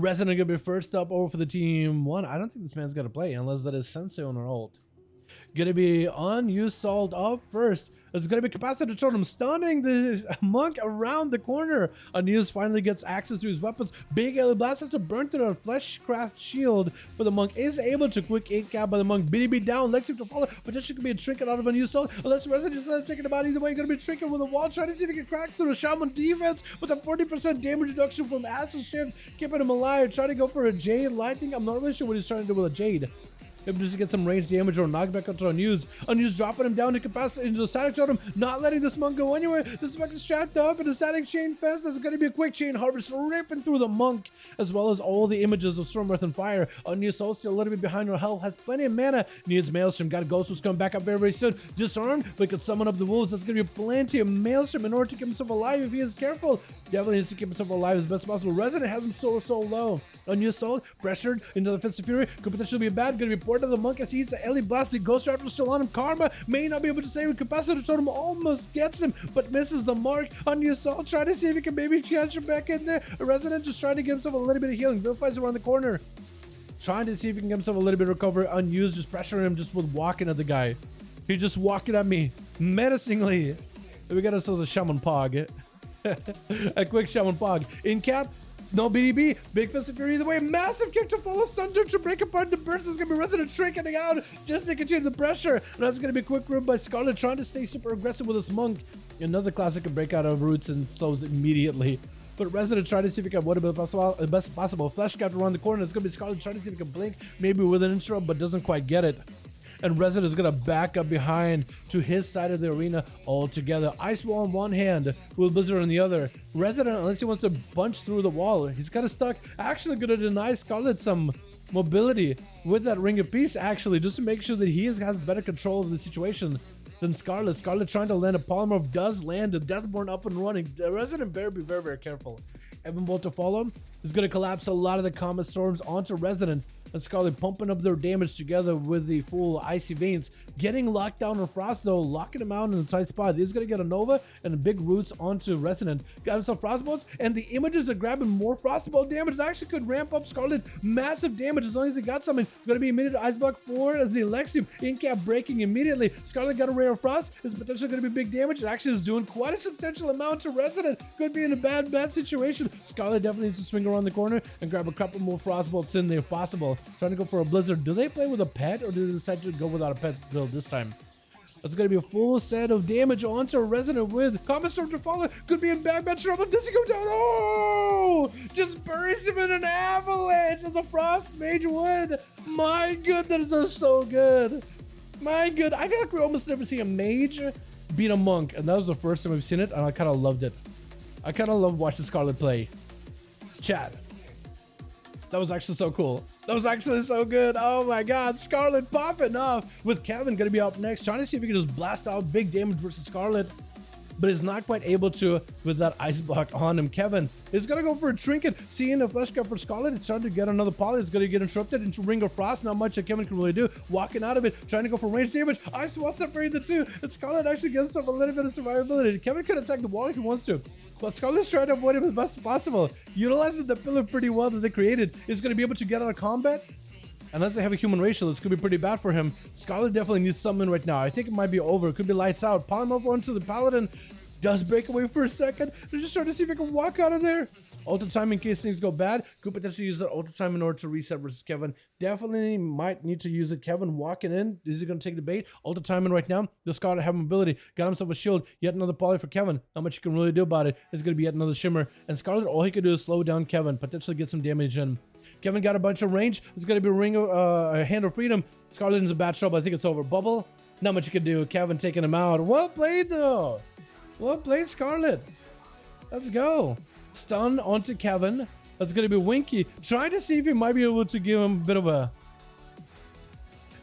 Resident gonna be first up over for the team one. I don't think this man's gonna play unless that is Sensei on her ult. Gonna be unused salt up first. It's gonna be capacity totem stunning the monk around the corner. Unused finally gets access to his weapons. Big alien blast has to burn through the fleshcraft shield for the monk. Is able to quick 8 cap by the monk. BDB down, Lexi to follow. Potentially could be a trinket out of unused salt. Unless Resident instead of taking him out either way, gonna be trinket with a wall. Trying to see if he can crack through the shaman defense with a 40% damage reduction from Astral Shift, keeping him alive. Trying to go for a Jade Lightning. I'm not really sure what he's trying to do with a Jade. Maybe just to get some range damage or knockback onto Unused. Unused dropping him down to capacity into the static totem, not letting this monk go anywhere. This monk is trapped up in the static chain fest. That's going to be a quick chain harvest ripping through the monk, as well as all the images of Storm, Earth, and Fire. Unused soul still a little bit behind her health, has plenty of mana. Needs Maelstrom, got Ghost who's coming back up very, very soon. Disarmed, but can summon up the wolves. That's going to be plenty of Maelstrom in order to keep himself alive if he is careful. Definitely needs to keep himself alive as best possible. Resident has him so low. Unused soul, pressured into the Fist of Fury, could potentially be bad. Gonna be ported to the monk as he eats an Ellie Blast. The Ghost Raptor still on him. Karma may not be able to save him. Capacity Totem almost gets him, but misses the mark. Unused soul, trying to see if he can maybe catch him back in there. A Resident just trying to give himself a little bit of healing. Vilifies around the corner, trying to see if he can give himself a little bit of recovery. Unused, just pressuring him just with walking at the guy. He's just walking at me menacingly. We got ourselves a Shaman Pog. A quick Shaman Pog. In cap, no BDB, big Fist of Fury either way, massive kick to follow Sunder to break apart the burst. Is gonna be Resident trinketing out just to continue the pressure. And that's gonna be a quick room by Scarlet trying to stay super aggressive with this monk. Another classic can break out of roots and slows immediately. But Resident trying to see if he can what the best possible. Flash cap around the corner. It's gonna be Scarlet trying to see if he can blink, maybe with an interrupt, but doesn't quite get it. And Resident is going to back up behind to his side of the arena altogether. Ice Wall in one hand with Blizzard on the other. Resident, unless he wants to punch through the wall, he's kind of stuck. Actually going to deny Scarlet some mobility with that Ring of Peace, actually, just to make sure that he has better control of the situation than Scarlet. Scarlet trying to land a polymorph, does land a Deathborn up and running. The Resident better be very, very careful. Evan Bolt to follow him is going to collapse a lot of the Comet Storms onto Resident. And Scarlet pumping up their damage together with the full Icy Veins. Getting locked down on Frost though, locking him out in a tight spot. He's going to get a Nova and big roots onto Resident. Got himself Frostbolts, and the images are grabbing more Frostbolt damage. That actually could ramp up Scarlet massive damage as long as he got something. Going to be immediate Ice Block for the Alexium. In-cap breaking immediately. Scarlet got a Ray of Frost. It's potentially going to be big damage. It actually is doing quite a substantial amount to Resident. Could be in a bad situation. Scarlet definitely needs to swing around the corner and grab a couple more Frostbolts in there if possible. Trying to go for a Blizzard. Do they play with a pet or do they decide to go without a pet build this time? That's going to be a full set of damage onto Resident with Comet Storm to follow. Could be in bad trouble. Does he go down? Oh! Just buries him in an avalanche as a Frost Mage would. My goodness, that's so good. My good. I feel like we almost never see a Mage beat a Monk, and that was the first time we've seen it, and I kind of loved it. I kind of love watching Scarlet play. Chat. That was actually so cool. That was actually so good. Oh my god, Scarlet popping off with Kevin gonna be up next, trying to see if he can just blast out big damage versus Scarlet, but is not quite able to with that Ice Block on him. Kevin is gonna go for a trinket, seeing a flesh cut for Scarlet. It's trying to get another poly. It's gonna get interrupted into Ring of Frost. Not much that Kevin can really do. Walking out of it, trying to go for range damage. Ice Wall separate the two, and Scarlet actually gives himself a little bit of survivability. Kevin could attack the wall if he wants to, but Scarlet's trying to avoid him as best as possible. Utilizing the pillar pretty well that they created. Is gonna be able to get out of combat. Unless they have a human ratio, this could be pretty bad for him. Scarlet definitely needs something right now. I think it might be over. It could be lights out. Polymorph onto the Paladin. Does break away for a second. They're just trying to see if he can walk out of there. Ultra time in case things go bad. Could potentially use that ultra time in order to reset versus Kevin. Definitely might need to use it. Kevin walking in. Is he going to take the bait? Ultra time in right now. The Scarlet have mobility. Got himself a shield. Yet another poly for Kevin. Not much you can really do about it. It's going to be yet another shimmer. And Scarlet, all he could do is slow down Kevin. Potentially get some damage in. Kevin got a bunch of range. It's going to be a Hand of Freedom. Scarlet is in bad trouble. I think it's over. Bubble. Not much you can do. Kevin taking him out. Well played though. Well played, Scarlet. Let's go. Stun onto Kevin. That's going to be Winky. Trying to see if he might be able to give him a bit of a...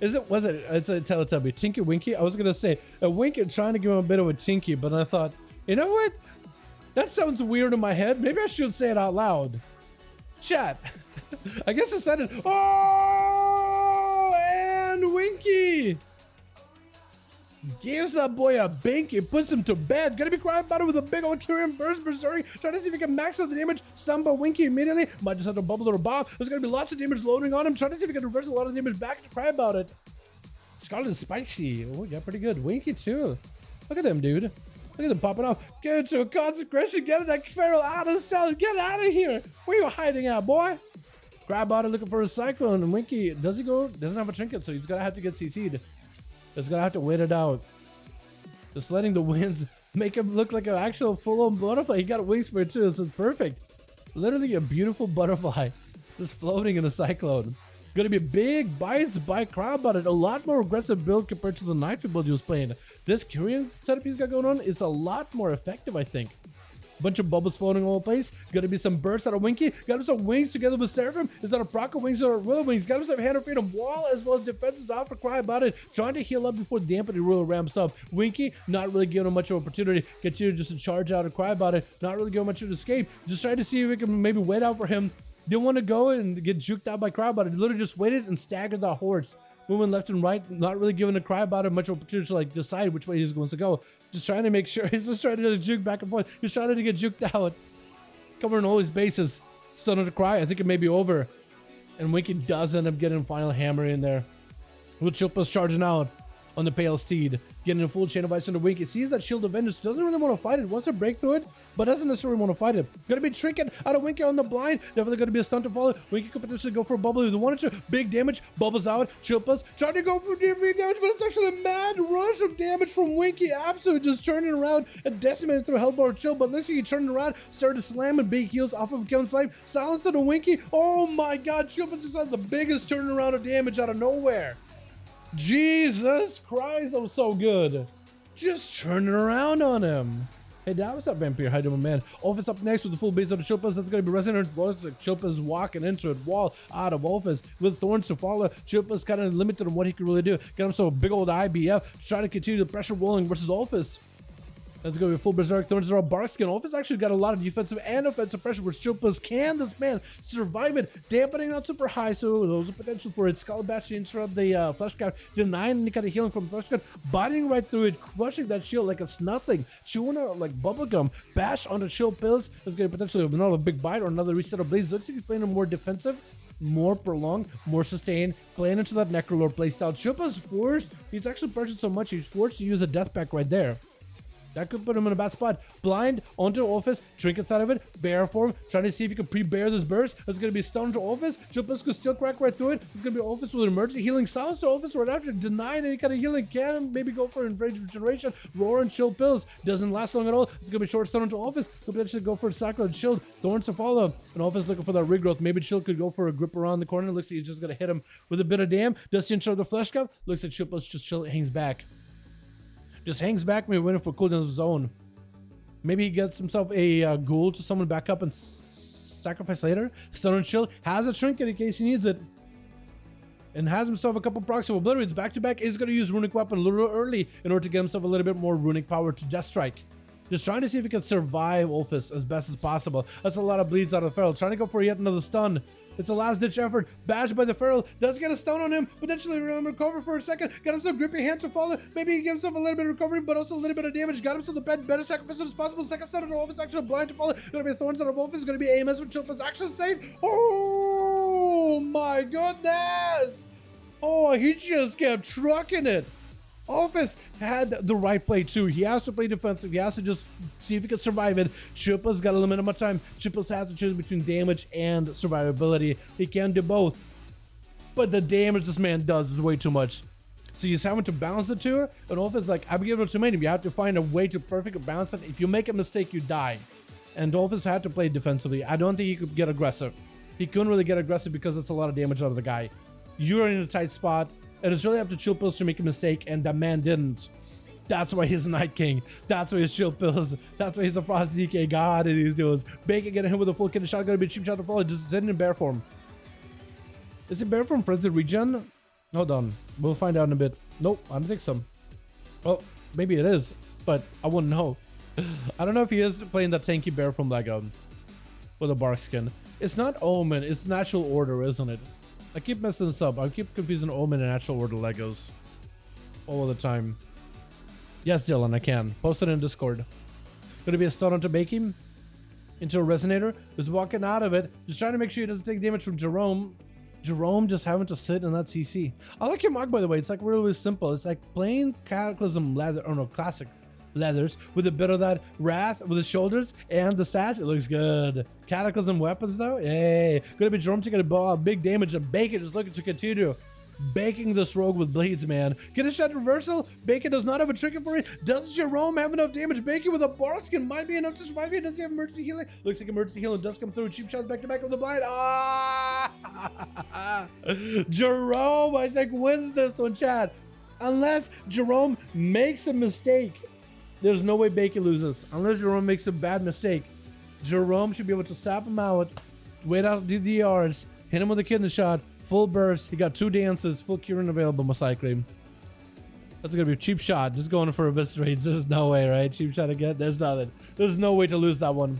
It's a Teletubby. Tinky Winky? I was going to say a Winky trying to give him a bit of a Tinky, but I thought, you know what? That sounds weird in my head. Maybe I should say it out loud. Chat. I guess I said it. Oh! And Winky! Gives that boy a binky, puts him to bed. Gonna be crying about it with a big old Kyrian burst berserk. Trying to see if he can max out the damage. Stun by Winky immediately. Might just have to bubble or bob. There's gonna be lots of damage loading on him. Trying to see if he can reverse a lot of damage back to cry about it. Scarlet is spicy. Oh, yeah, pretty good. Winky too. Look at them, dude. Look at them popping off. Get into a consecration. Get that feral out of the cell. Get out of here. Where you hiding at, boy? Crab out looking for a cyclone. And Winky, does he go? Doesn't have a trinket, so he's gonna have to get CC'd. Just gonna have to wait it out. Just letting the winds make him look like an actual full-on butterfly. He got wings for it too, so it's perfect. Literally a beautiful butterfly just floating in a cyclone. It's gonna be big bites by crowd, but a lot more aggressive build compared to the Nightfall build he was playing. This Kyrian setup he's got going on is a lot more effective, I think. Bunch of bubbles floating all over the place. Gonna be some bursts out of Winky. Got him some wings together with Seraphim. Is that a proc of wings or Willow wings? Got him some Hand of Freedom wall as well as defenses out for cry about it. Trying to heal up before the Dampening Ruler ramps up. Winky not really giving him much of an opportunity. Continue just to charge out and cry about it. Not really giving much of an escape. Just trying to see if we can maybe wait out for him. Didn't want to go and get juked out by cry about it. Literally just waited and staggered the horse. Moving left and right, not really giving a cry about it much opportunity to like decide which way he's going to go. Just trying to make sure he's just trying to juke back and forth. He's trying to get juked out. Covering all his bases. Starting to cry. I think it may be over. And Winky does end up getting a final hammer in there. With Chilpa's charging out on the pale steed. Getting a full chain of ice into Winky. Sees that shield of vengeance. Doesn't really want to fight it. Wants to break through it, but doesn't necessarily want to fight it. Gonna be trinket out of Winky on the blind. Definitely gonna be a stunt to follow. Winky could potentially go for a bubble if they wanted to. Big damage. Bubbles out. Chilpa's trying to go for big damage, but it's actually a mad rush of damage from Winky. Absolutely just turning around and decimating through a hellbar chill. But looks like he turned around, started slamming big heals off of Kevin Slime. Silence on the Winky. Oh my god, Chilpa's just had the biggest turnaround of damage out of nowhere. Jesus Christ, that was so good. Just turning around on him. Hey, that was up, Vampire. How you doing, man? Office up next with the full base of the Chilpas. That's going to be resident. Looks like Chilpa's walking into it. Wall out of Office with Thorns to follow. Chilpa's kind of limited on what he can really do. Get him so big old IBF. Trying to continue the pressure rolling versus Office. That's going to be full Berserk. Thorns are all Barkskin. Office actually got a lot of defensive and offensive pressure, which Chilpas can, this man, survive it. Dampening not super high, so there's a potential for it. Skull Bash to interrupt the Flesh Cap, denying any kind of healing from Flesh Cap, biting right through it, crushing that shield like it's nothing, chewing it like bubblegum. Bash onto Chill Pills is going to potentially have another big bite or another reset of Blaze. Looks like he's playing a more defensive, more prolonged, more sustained, playing into that Necrolord playstyle. Chilpa's forced, he's actually pressured so much, he's forced to use a Death Pack right there. That could put him in a bad spot. Blind onto Office, Trinkets out of it, Bear form, trying to see if he can pre-bear this burst. It's going to be stunned to Office. Chilpas could still crack right through it. It's going to be Office with emergency healing. Silence to Office right after, denying any kind of healing. Can maybe go for Enraged Regeneration. Roar and Chill Pills. Doesn't last long at all. It's going to be short stun into Office. Could potentially go for a Sacral and Shield. Thorns to follow. And Office looking for that regrowth. Maybe Chill could go for a grip around the corner. Looks like he's just going to hit him with a bit of dam. Does he ensure the Flesh Cup? Looks like Chilpas just hangs back. Just hangs back, maybe waiting for cooldown of his own. Maybe he gets himself a ghoul to summon back up and sacrifice later. Stun and Shield has a trinket in case he needs it. And has himself a couple procs of Obliterates back to back. Is going to use Runic Weapon a little early in order to get himself a little bit more Runic power to Death Strike. Just trying to see if he can survive Ulfis as best as possible. That's a lot of bleeds out of the Feral. Trying to go for yet another stun. It's a last ditch effort. Bashed by the Feral. Does get a stun on him. Potentially recover for a second. Got himself gripping hand to follow. Maybe he gives himself a little bit of recovery, but also a little bit of damage. Got himself the better sacrifice as possible. Second stun on Wolf is actually blind to follow. Gonna be Thorns on a Wolf. Is gonna be AMS with Chilpa's action save. Oh my goodness! Oh, he just kept trucking it. Office had the right play too. He has to play defensive. He has to just see if he can survive it. Chilpa's got a limited amount of time. Chilpa's has to choose between damage and survivability. He can do both. But the damage this man does is way too much. So he's having to balance the two. And Office like, I'm giving it to me. You have to find a way to perfectly balance it. If you make a mistake, you die. And Office had to play defensively. I don't think he could get aggressive. He couldn't really get aggressive because it's a lot of damage out of the guy. You're in a tight spot. And it's really up to Chill Pills to make a mistake, and that man didn't. That's why he's Night King. That's why he's Chill Pills. That's why he's a Frost DK god in these duels. Bacon getting hit with a full kit of shot, gonna be a cheap shot to follow. Just sitting in bear form. Is it bear form Frenzy Regen? Hold on. We'll find out in a bit. Nope, I don't think so. Well, maybe it is, but I wouldn't know. I don't know if he is playing that tanky bear form Lego with a bark skin. It's not Omen, it's Natural Order, isn't it? I keep messing this up. I keep confusing Omen and Natural Order Legos all the time. Yes, Dylan, I can. Post it in Discord. Gonna be a stun onto Baking. Into a Resonator. Just walking out of it. Just trying to make sure he doesn't take damage from Jerome. Jerome just having to sit in that CC. I like your mod, by the way. It's like really simple. It's like plain Cataclysm leather, or no, classic leathers with a bit of that Wrath with the shoulders and the sash. It looks good. Cataclysm weapons though. Yay. Gonna be Jerome taking a big damage, and Bacon just looking to continue baking this rogue with blades, man. Get a shot reversal. Bacon does not have a trigger for it. Does Jerome have enough damage? Bacon with a bar skin might be enough to survive here. Does he have emergency healing? Looks like emergency healing does come through. Cheap shots back to back with the blind. Ah! Jerome, I think, wins this one, Chad. Unless Jerome makes a mistake. There's no way Bacon loses. Unless Jerome makes a bad mistake. Jerome should be able to sap him out, wait out the yards, hit him with a kidney shot, full burst. He got 2 dances, full curing available, most likely. That's gonna be a cheap shot. Just going for eviscerates. There's no way, right? Cheap shot again. There's nothing. There's no way to lose that one.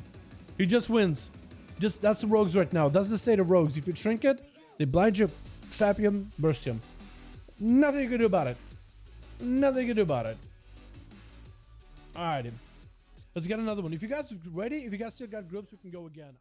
He just wins. Just that's the rogues right now. That's the state of rogues. If you trinket, they blind you, sap you, burst you. Nothing you can do about it. Nothing you can do about it. Alrighty. Let's get another one. If you guys are ready, if you guys still got groups, we can go again.